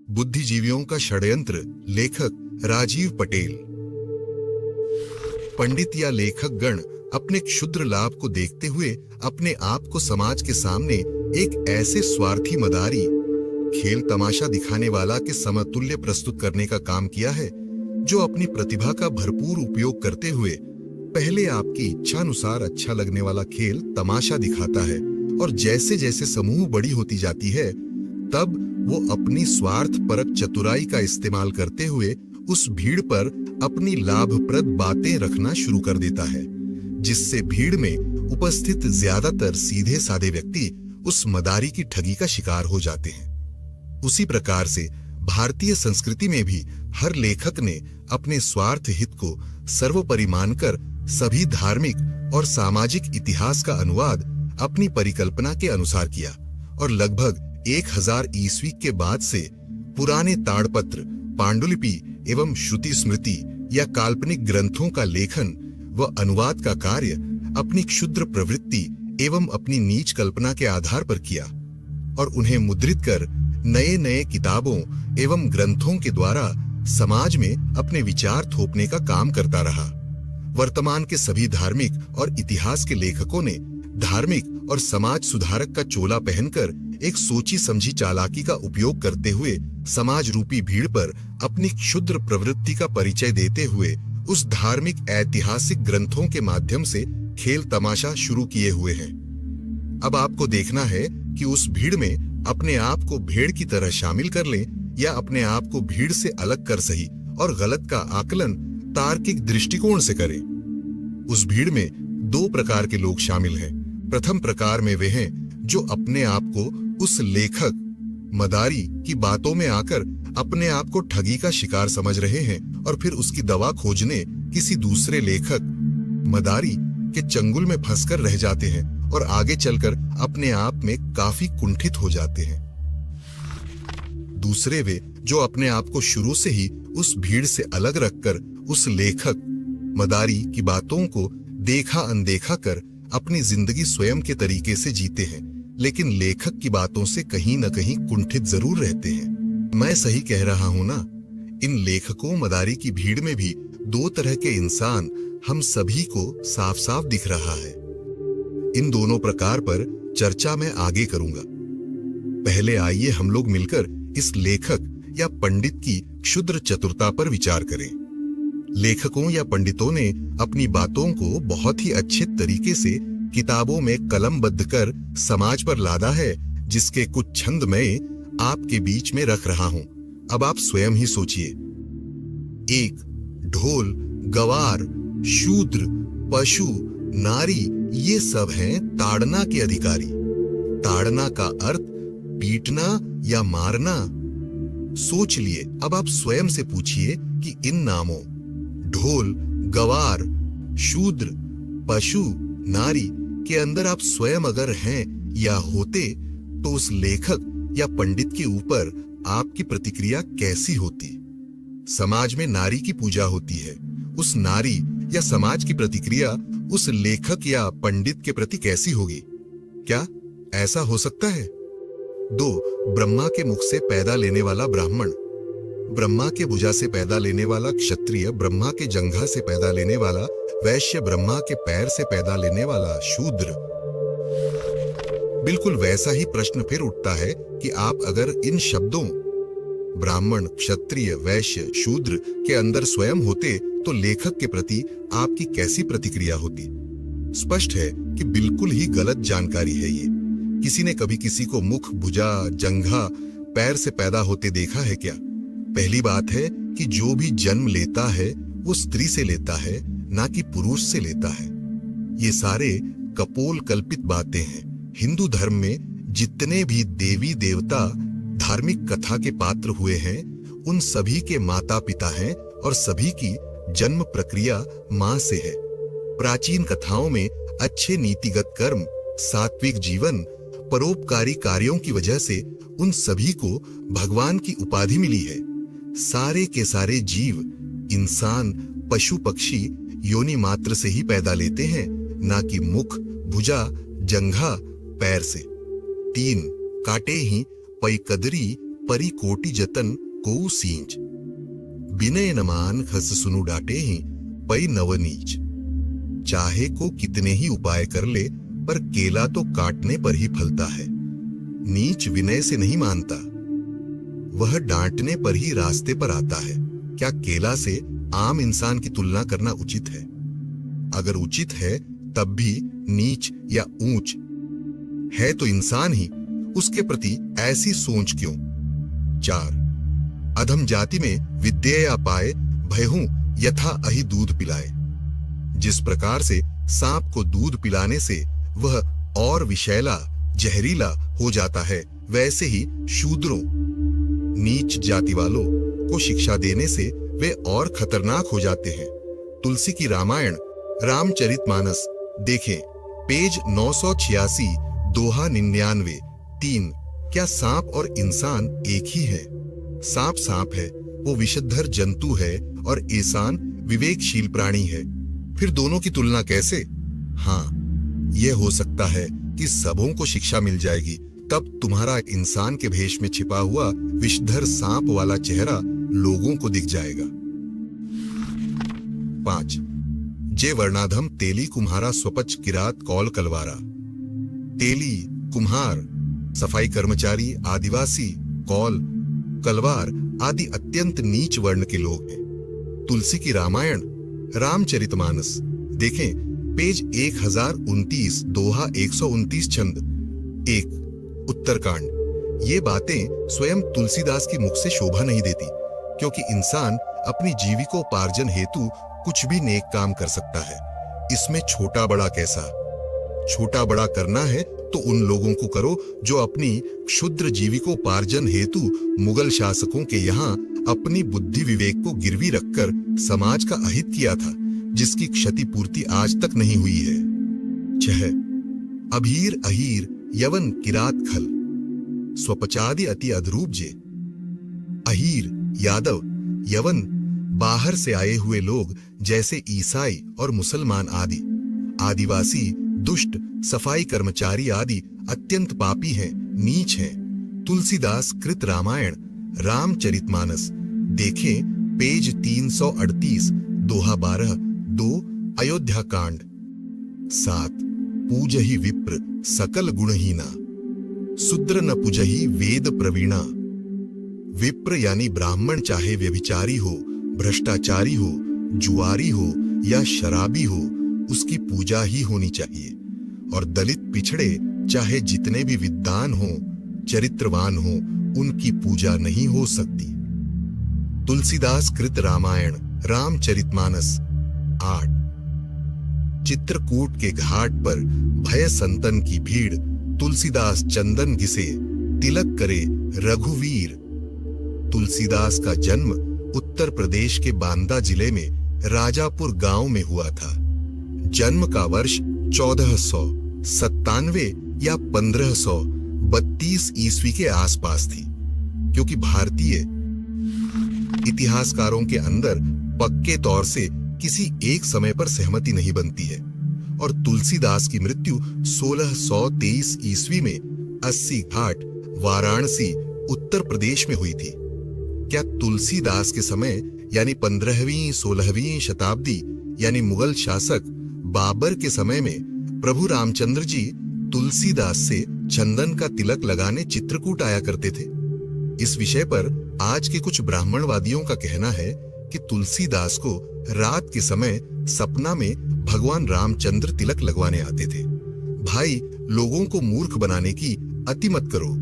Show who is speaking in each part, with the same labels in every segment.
Speaker 1: बुद्धिजीवियों का षड्यंत्र, लेखक राजीव पटेल। पंडित या लेखक गण अपने क्षुद्र लाभ को देखते हुए अपने आप को समाज के सामने एक ऐसे स्वार्थी मदारी, खेल तमाशा दिखाने वाला के समतुल्य प्रस्तुत करने का काम किया है, जो अपनी प्रतिभा का भरपूर उपयोग करते हुए पहले आपकी इच्छानुसार अच्छा लगने वाला खेल तमाशा दिखाता है और जैसे जैसे समूह बड़ी होती जाती है तब वो अपनी स्वार्थपरक चतुराई का इस्तेमाल करते हुए उस भीड़ पर अपनी लाभप्रद बातें रखना शुरू कर देता है, जिससे भीड़ में उपस्थित ज्यादातर सीधे साधे व्यक्ति उस मदारी की ठगी का शिकार हो जाते हैं। उसी प्रकार से भारतीय संस्कृति में भी हर लेखक ने अपने स्वार्थ हित को सर्वोपरि मानकर सभी धार्मिक और सामाजिक इतिहास का अनुवाद अपनी परिकल्पना के अनुसार किया और लगभग 1000 ईस्वी के बाद से पुराने ताड़पत्र, पांडुलिपि एवं श्रुति स्मृति या काल्पनिक ग्रंथों का लेखन व अनुवाद का कार्य अपनी क्षुद्र प्रवृत्ति एवं अपनी नीच कल्पना के आधार पर किया और उन्हें मुद्रित कर नए नए किताबों एवं ग्रंथों के द्वारा समाज में अपने विचार थोपने का काम करता रहा। वर्तमान के सभी धार्मिक और इतिहास के लेखकों ने धार्मिक और समाज सुधारक का चोला पहनकर एक सोची समझी चालाकी का उपयोग करते हुए समाज रूपी भीड़ पर अपनी क्षुद्र प्रवृत्ति का परिचय देते हुए उस धार्मिक ऐतिहासिक ग्रंथों के माध्यम से खेल तमाशा शुरू किए हुए हैं। अब आपको देखना है कि उस भीड़ में अपने आप को भेड़ की तरह शामिल कर लें या अपने आप को भीड़ से अलग कर सही और गलत का आकलन तार्किक दृष्टिकोण से करें। उस भीड़ में 2 प्रकार के लोग शामिल हैं। प्रथम प्रकार में वे हैं जो अपने आप को उस लेखक मदारी की बातों में आकर अपने आप को ठगी का शिकार समझ रहे हैं और फिर उसकी दवा खोजने किसी दूसरे लेखक मदारी के चंगुल में फंसकर रह जाते हैं और आगे चलकर अपने आप में काफी कुंठित हो जाते हैं। दूसरे वे जो अपने आप को शुरू से ही उस भीड़ से अलग रखकर उस लेखक मदारी की बातों को देखा अनदेखा कर अपनी जिंदगी स्वयं के तरीके से जीते हैं, लेकिन लेखक की बातों से कहीं न कहीं कुंठित जरूर रहते हैं। मैं सही कह रहा हूं ना? इन लेखकों मदारी की भीड़ में भी 2 तरह के इंसान हम सभी को साफ साफ दिख रहा है। इन दोनों प्रकार पर चर्चा मैं आगे करूंगा। पहले आइए हम लोग मिलकर इस लेखक या पंडित की क्षुद्र चतुरता पर विचार करें। लेखकों या पंडितों ने अपनी बातों को बहुत ही अच्छे तरीके से किताबों में कलमबद्ध कर समाज पर लादा है, जिसके कुछ छंद मैं आपके बीच में रख रहा हूं। अब आप स्वयं ही सोचिए। 1. ढोल, गवार, शूद्र, पशु, नारी, ये सब हैं ताड़ना के अधिकारी। ताड़ना का अर्थ पीटना या मारना। सोच लिए। अब आप स्वयं से पूछिए कि इन नामों ढोल, गवार, शूद्र, पशु, नारी के अंदर आप स्वयं अगर हैं या होते तो उस लेखक या पंडित के ऊपर आपकी प्रतिक्रिया कैसी होती? समाज में नारी की पूजा होती है। उस नारी या समाज की प्रतिक्रिया उस लेखक या पंडित के प्रति कैसी होगी? क्या ऐसा हो सकता है? 2. ब्रह्मा के मुख से पैदा लेने वाला ब्राह्मण, ब्रह्मा के भुजा से पैदा लेने वाला क्षत्रिय, ब्रह्मा के जंघा से पैदा लेने वाला वैश्य, ब्रह्मा के पैर से पैदा लेने वाला शूद्र। बिल्कुल वैसा ही प्रश्न फिर उठता है कि आप अगर इन शब्दों ब्राह्मण, क्षत्रिय, वैश्य, शूद्र के अंदर स्वयं होते तो लेखक के प्रति आपकी कैसी प्रतिक्रिया होती? स्पष्ट है कि बिल्कुल ही गलत जानकारी है ये। किसी ने कभी किसी को मुख, भुजा, जंघा, पैर से पैदा होते देखा है क्या? पहली बात है कि जो भी जन्म लेता है वो स्त्री से लेता है, ना कि पुरुष से लेता है। ये सारे कपोल कल्पित बातें हैं। हिंदू धर्म में जितने भी देवी देवता धार्मिक कथा के पात्र हुए हैं उन सभी के माता पिता हैं और सभी की जन्म प्रक्रिया मां से है। प्राचीन कथाओं में अच्छे नीतिगत कर्म, सात्विक जीवन, परोपकारी कार्यों की वजह से उन सभी को भगवान की उपाधि मिली है। सारे के सारे जीव, इंसान, पशु पक्षी योनि मात्र से ही पैदा लेते हैं, ना कि मुख, भुजा, जंघा, पैर से। 3. काटे ही पैकदरी परी कोटि जतन को सींच, बिनय नमान खस सुनु डाटे ही पई नवनीच। चाहे को कितने ही उपाय कर ले, पर केला तो काटने पर ही फलता है। नीच विनय से नहीं मानता, वह डांटने पर ही रास्ते पर आता है। क्या केला से आम इंसान की तुलना करना उचित है? अगर उचित है तब भी नीच या ऊंच है तो इंसान ही, उसके प्रति ऐसी सोच क्यों? 4 अधम जाति में विद्या पाए, भयहूं यथा अहि दूध पिलाए। जिस प्रकार से सांप को दूध पिलाने से वह और विषैला जहरीला हो जाता है, वैसे ही शूद्रों नीच जाति वालों को शिक्षा देने से वे और खतरनाक हो जाते हैं। तुलसी की रामायण रामचरितमानस देखें, पेज 986, दोहा 99, 3। क्या सांप और इंसान एक ही है? सांप सांप है, वो विषधर जंतु है, और इंसान विवेकशील प्राणी है। फिर दोनों की तुलना कैसे? हाँ, यह हो सकता है कि सबों को शिक्षा मिल जाएगी, तब तुम्हारा इंसान के भेष में छिपा हुआ विषधर सांप वाला चेहरा लोगों को दिख जाएगा। 5 जे वर्णाधम तेली कुम्हारा स्वपच किरात कौल कलवारा। तेली, कुम्हार, सफाई कर्मचारी, आदिवासी, कौल, कलवार आदि अत्यंत नीच वर्ण के लोग हैं। तुलसी की रामायण रामचरितमानस देखें, पेज 1029, दोहा 129, छंद 1, उत्तरकांड। ये बातें स्वयं तुलसीदास की मुख से शोभा नहीं देती, क्योंकि इंसान अपनी जीविकोपार्जन हेतु कुछ भी नेक काम कर सकता है। इसमें छोटा बड़ा कैसा? छोटा बड़ा करना है तो उन लोगों को करो जो अपनी क्षुद्र जीविकोपार्जन हेतु मुगल शासकों के यहाँ अपनी बुद्धि विवेक को गिरवी रखकर समाज का अहित किया था, जिसकी क्षतिपूर्ति आज तक नहीं हुई है। 6 अभीर अहीर यवन किरात खल, स्वपचादि अति अधरूप जे। अहीर यादव, यवन बाहर से आए हुए लोग जैसे ईसाई और मुसलमान आदि, आदिवासी, दुष्ट, सफाई कर्मचारी आदि अत्यंत पापी हैं, नीच हैं। तुलसीदास कृत रामायण रामचरितमानस देखें, पेज 338, दोहा 12, 2 अयोध्या कांड। 7 पूजहि विप्र सकल गुणहीना, शूद्र न पूजहि वेद प्रवीणा। विप्र यानी ब्राह्मण चाहे व्यभिचारी हो, भ्रष्टाचारी हो, जुआरी हो या शराबी हो, उसकी पूजा ही होनी चाहिए। और दलित पिछड़े चाहे जितने भी विद्वान हो, चरित्रवान हो, उनकी पूजा नहीं हो सकती। तुलसीदास कृत रामायण रामचरितमानस। 8 चित्रकूट के घाट पर भय संतन की भीड़, तुलसीदास चंदन घिसे तिलक करे रघुवीर। तुलसीदास का जन्म उत्तर प्रदेश के बांदा जिले में राजापुर गांव में हुआ था। जन्म का वर्ष 1497 या 1532 ईस्वी के आसपास थी, क्योंकि भारतीय इतिहासकारों के अंदर पक्के तौर से किसी एक समय पर सहमति नहीं बनती है। और तुलसीदास की मृत्यु 1623 ईस्वी में 80 घाट, वाराणसी, उत्तर प्रदेश में हुई थी। क्या तुलसीदास के समय यानी 15वीं 16वीं शताब्दी यानी मुगल शासक बाबर के समय में प्रभु रामचंद्र जी तुलसीदास से चंदन का तिलक लगाने चित्रकूट आया करते थे? इस विषय पर आज के कुछ ब्राह्मणवादियों का कहना है कि तुलसीदास को रात के समय सपना में भगवान रामचंद्र तिलक लगवाने आते थे। भाई, लोगों को मूर्ख बनाने की अति मत करो।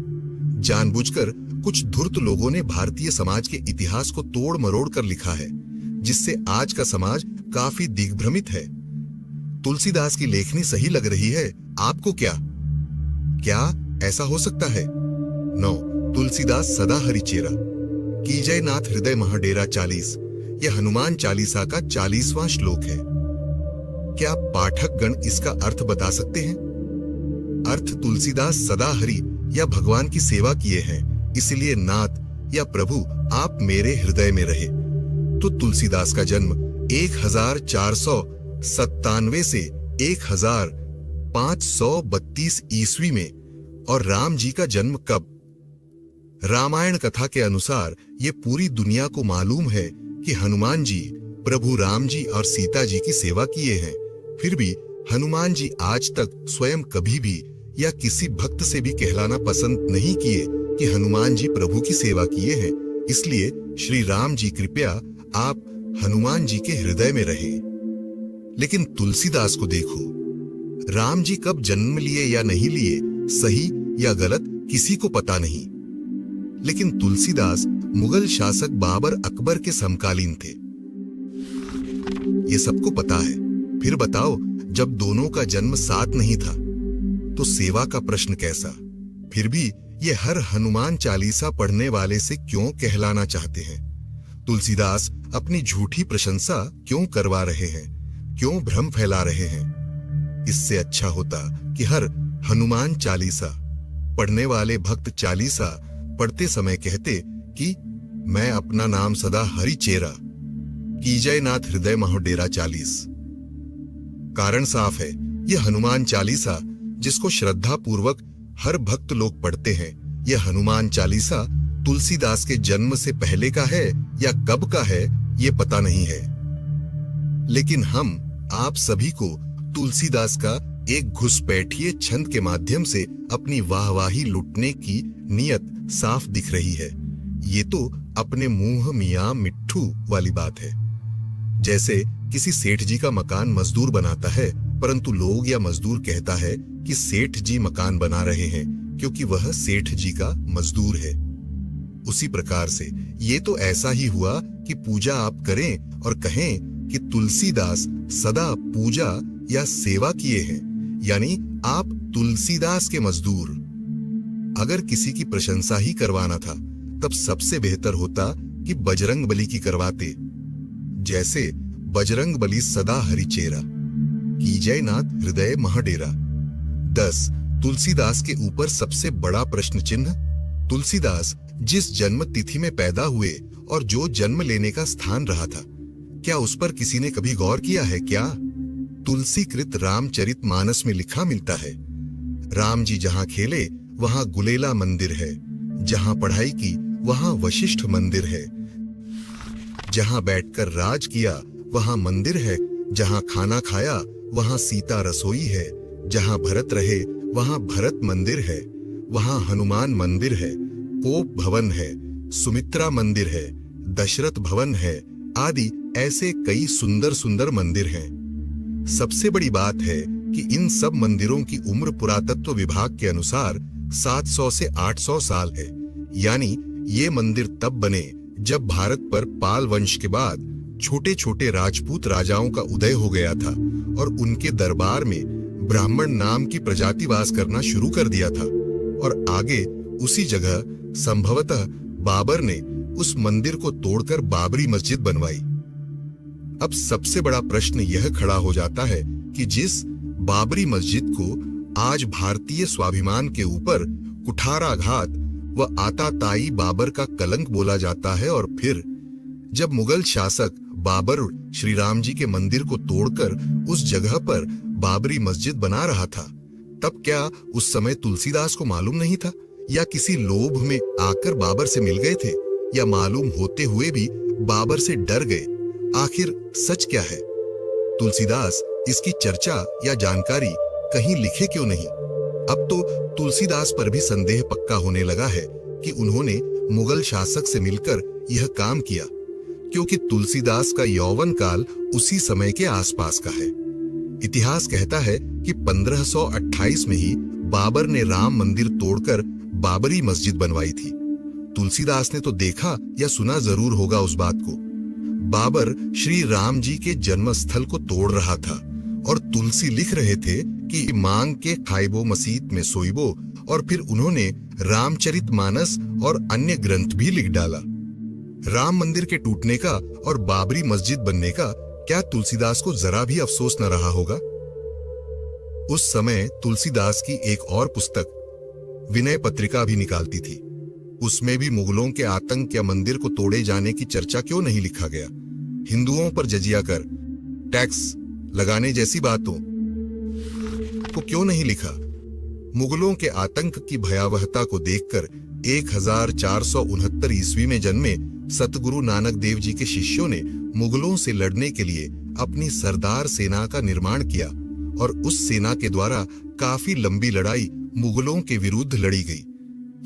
Speaker 1: जानबूझकर कुछ धूर्त लोगों ने भारतीय समाज के इतिहास को तोड़ मरोड़ कर लिखा है, जिससे आज का समाज काफी दिग्भ्रमित है। तुलसीदास की लेखनी सही लग रही है आपको क्या ऐसा हो सकता है? 9 तुलसीदास सदा हरिचेरा, कीजय नाथ हृदय महाडेरा 40। यह हनुमान चालीसा का 40वां श्लोक है। क्या पाठक गण इसका अर्थ बता सकते हैं? अर्थ तुलसीदास सदा हरि या भगवान की सेवा किए हैं, इसलिए नाथ या प्रभु आप मेरे हृदय में रहे। तो तुलसीदास का जन्म 1497 से 1532 ईस्वी में, और राम जी का जन्म कब? रामायण कथा के अनुसार ये पूरी दुनिया को मालूम है कि हनुमान जी प्रभु राम जी और सीता जी की सेवा किए हैं। फिर भी हनुमान जी आज तक स्वयं कभी भी या किसी भक्त से भी कहलाना पसंद नहीं किए कि हनुमान जी प्रभु की सेवा किए हैं। इसलिए श्री राम जी कृपया आप हनुमान जी के हृदय में रहे। लेकिन तुलसीदास को देखो, राम जी कब जन्म लिए या नहीं लिए, सही या गलत किसी को पता नहीं। लेकिन तुलसीदास मुगल शासक बाबर अकबर के समकालीन थे, ये सबको पता है। फिर बताओ, जब दोनों का जन्म साथ नहीं था तो सेवा का प्रश्न कैसा? फिर भी ये हर हनुमान चालीसा पढ़ने वाले से क्यों कहलाना चाहते हैं? तुलसीदास अपनी झूठी प्रशंसा क्यों करवा रहे हैं? क्यों भ्रम फैला रहे हैं? इससे अच्छा होता कि हर हनुमान चालीसा पढ़ने वाले भक्त चालीसा पढ़ते समय कहते कि मैं अपना नाम सदा हरि चेरा, कीजय नाथ हृदय महो डेरा 40। कारण साफ है, यह हनुमान चालीसा जिसको श्रद्धा पूर्वक हर भक्त लोग पढ़ते हैं, यह हनुमान चालीसा तुलसीदास के जन्म से पहले का है या कब का है, ये पता नहीं है। लेकिन हम आप सभी को तुलसीदास का एक घुसपैठिए छंद के माध्यम से अपनी वाहवाही लुटने की नियत साफ दिख रही है। ये तो अपने मुंह मियां मिट्ठू वाली बात है। जैसे किसी सेठ जी का मकान मजदूर बनाता है, परंतु लोग या मजदूर कहता है कि सेठ जी मकान बना रहे हैं क्योंकि वह सेठ जी का मजदूर है। उसी प्रकार से ये तो ऐसा ही हुआ कि पूजा आप करें और कहें कि तुलसीदास सदा पूजा या सेवा किए हैं, यानी आप तुलसीदास के मजदूर। अगर किसी की प्रशंसा ही करवाना था तब सबसे बेहतर होता कि बजरंग बली की करवाते। जैसे बजरंग बली सदा हरिचेरा, कीजय नाथ हृदय महडेरा। 10 तुलसीदास के ऊपर सबसे बड़ा प्रश्न चिन्ह। तुलसीदास जिस जन्म तिथि में पैदा हुए और जो जन्म लेने का स्थान रहा था, क्या उस पर किसी ने कभी गौर किया है क्या? तुलसीकृत रामचरित मानस में लिखा मिलता है, राम जी जहां खेले वहां गुलेला मंदिर है, जहां पढ़ाई की वहां वशिष्ठ मंदिर है, जहां बैठकर राज किया वहां मंदिर है, जहां खाना खाया वहां सीता रसोई है, जहां भरत रहे वहां भरत मंदिर है, वहां हनुमान मंदिर है, कोप भवन है, सुमित्रा मंदिर है, दशरथ भवन है, आदि ऐसे कई सुंदर सुंदर मंदिर हैं। सबसे बड़ी बात है कि इन सब मंदिरों की उम्र पुरातत्व विभाग के अनुसार 700 से 800 साल है। यानी ये मंदिर तब बने जब भारत पर पाल वंश के बाद छोटे छोटे राजपूत राजाओं का उदय हो गया था और उनके दरबार में ब्राह्मण नाम की प्रजाति वास करना शुरू कर दिया था, और आगे उसी जगह संभवतः बाबर ने उस मंदिर को तोड़कर बाबरी मस्जिद बनवाई। अब सबसे बड़ा प्रश्न यह खड़ा हो जाता है कि जिस बाबरी मस्जिद को आज भारतीय स्वाभिमान के ऊपर कुठाराघात व आताताई बाबर का कलंक बोला जाता है, और फिर जब मुगल शासक बाबर श्री राम जी के मंदिर को तोड़कर उस जगह पर बाबरी मस्जिद बना रहा था, तब क्या उस समय तुलसीदास को मालूम नहीं था, या किसी लोभ में आकर बाबर से मिल गए थे, या मालूम होते हुए भी बाबर से डर गए? आखिर सच क्या है? तुलसीदास इसकी चर्चा या जानकारी कहीं लिखे क्यों नहीं? अब तो तुलसीदास पर भी संदेह पक्का होने लगा है कि उन्होंने मुगल शासक से मिलकर यह काम किया, क्योंकि तुलसीदास का यौवन काल उसी समय के आसपास का है। इतिहास कहता है कि 1528 में ही बाबर ने राम मंदिर तोड़कर बाबरी मस्जिद बनवाई थी। तुलसीदास ने तो देखा या सुना जरूर होगा उस बात को। बाबर श्री राम जी के जन्मस्थल को तोड़ रहा था और तुलसी लिख रहे थे कि मांग के खाइबो मसीत में सोइबो, और फिर उन्होंने रामचरितमानस और अन्य ग्रंथ भी लिख डाला। राम मंदिर के टूटने का और बाबरी मस्जिद बनने का क्या तुलसीदास को जरा भी अफसोस न रहा होगा? उस समय तुलसीदास की एक और पुस्तक विनय पत्रिका भी निकालती थी। उसमें भी मुगलों के आतंक या मंदिर को तोड़े जाने की चर्चा क्यों नहीं लिखा गया? हिंदुओं पर जजिया कर टैक्स लगाने जैसी बातों को क्यों नहीं लिखा? मुगलों के आतंक की भयावहता को देखकर 1469 ईस्वी में जन्मे सतगुरु नानक देव जी के शिष्यों ने मुगलों से लड़ने के लिए अपनी सरदार सेना का निर्माण किया और उस सेना के द्वारा काफी लंबी लड़ाई मुगलों के विरुद्ध लड़ी गई।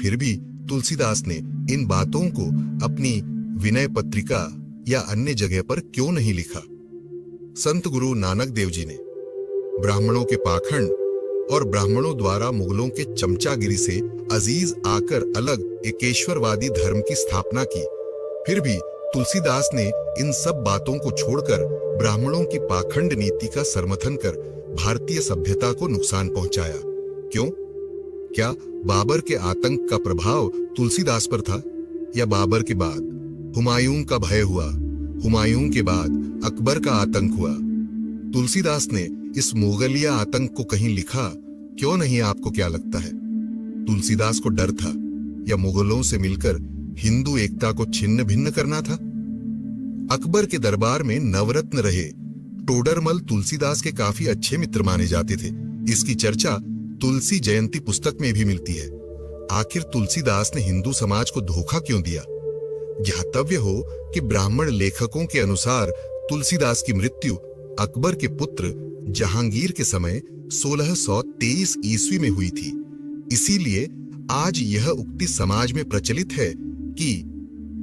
Speaker 1: फिर भी तुलसीदास ने इन बातों को अपनी विनय पत्रिका या अन्य जगह पर क्यों नहीं लिखा? संत गुरु नानक देव जी ने ब्राह्मणों के पाखंड और ब्राह्मणों द्वारा मुगलों के चमचागिरी से अजीज आकर अलग एकेश्वरवादी धर्म की स्थापना की। फिर भी तुलसीदास ने इन सब बातों को छोड़कर ब्राह्मणों की पाखंड नीति का समर्थन कर भारतीय सभ्यता को नुकसान पहुंचाया। क्यों? क्या बाबर के आतंक का प्रभाव तुलसीदास पर था या बाबर के बाद हुमायूं का भय हुआ, हुमायूं के बाद अकबर का आतंक हुआ? तुलसीदास ने इस मुगलिया आतंक को कहीं लिखा क्यों नहीं? आपको क्या लगता है? तुलसीदास को डर था या मुगलों से मिलकर हिंदू एकता को छिन्न भिन्न करना था? अकबर के दरबार में नवरत्न रहे टोडरमल तुलसीदास के काफी अच्छे मित्र माने जाते थे। इसकी चर्चा तुलसी जयंती पुस्तक में भी मिलती है। आखिर तुलसीदास ने हिंदू समाज को धोखा क्यों दिया? ज्ञातव्य हो कि ब्राह्मण लेखकों के अनुसार तुलसीदास की मृत्यु अकबर के पुत्र जहांगीर के समय 1623 ईस्वी में हुई थी। इसीलिए आज यह उक्ति समाज में प्रचलित है कि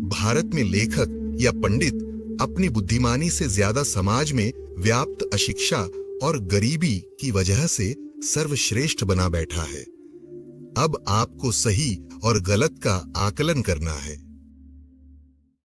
Speaker 1: भारत में लेखक या पंडित अपनी बुद्धिमानी से ज्यादा समाज में व्याप्त अशिक्षा और गरीबी की वजह से सर्वश्रेष्ठ बना बैठा है। अब आपको सही और गलत का आकलन करना है।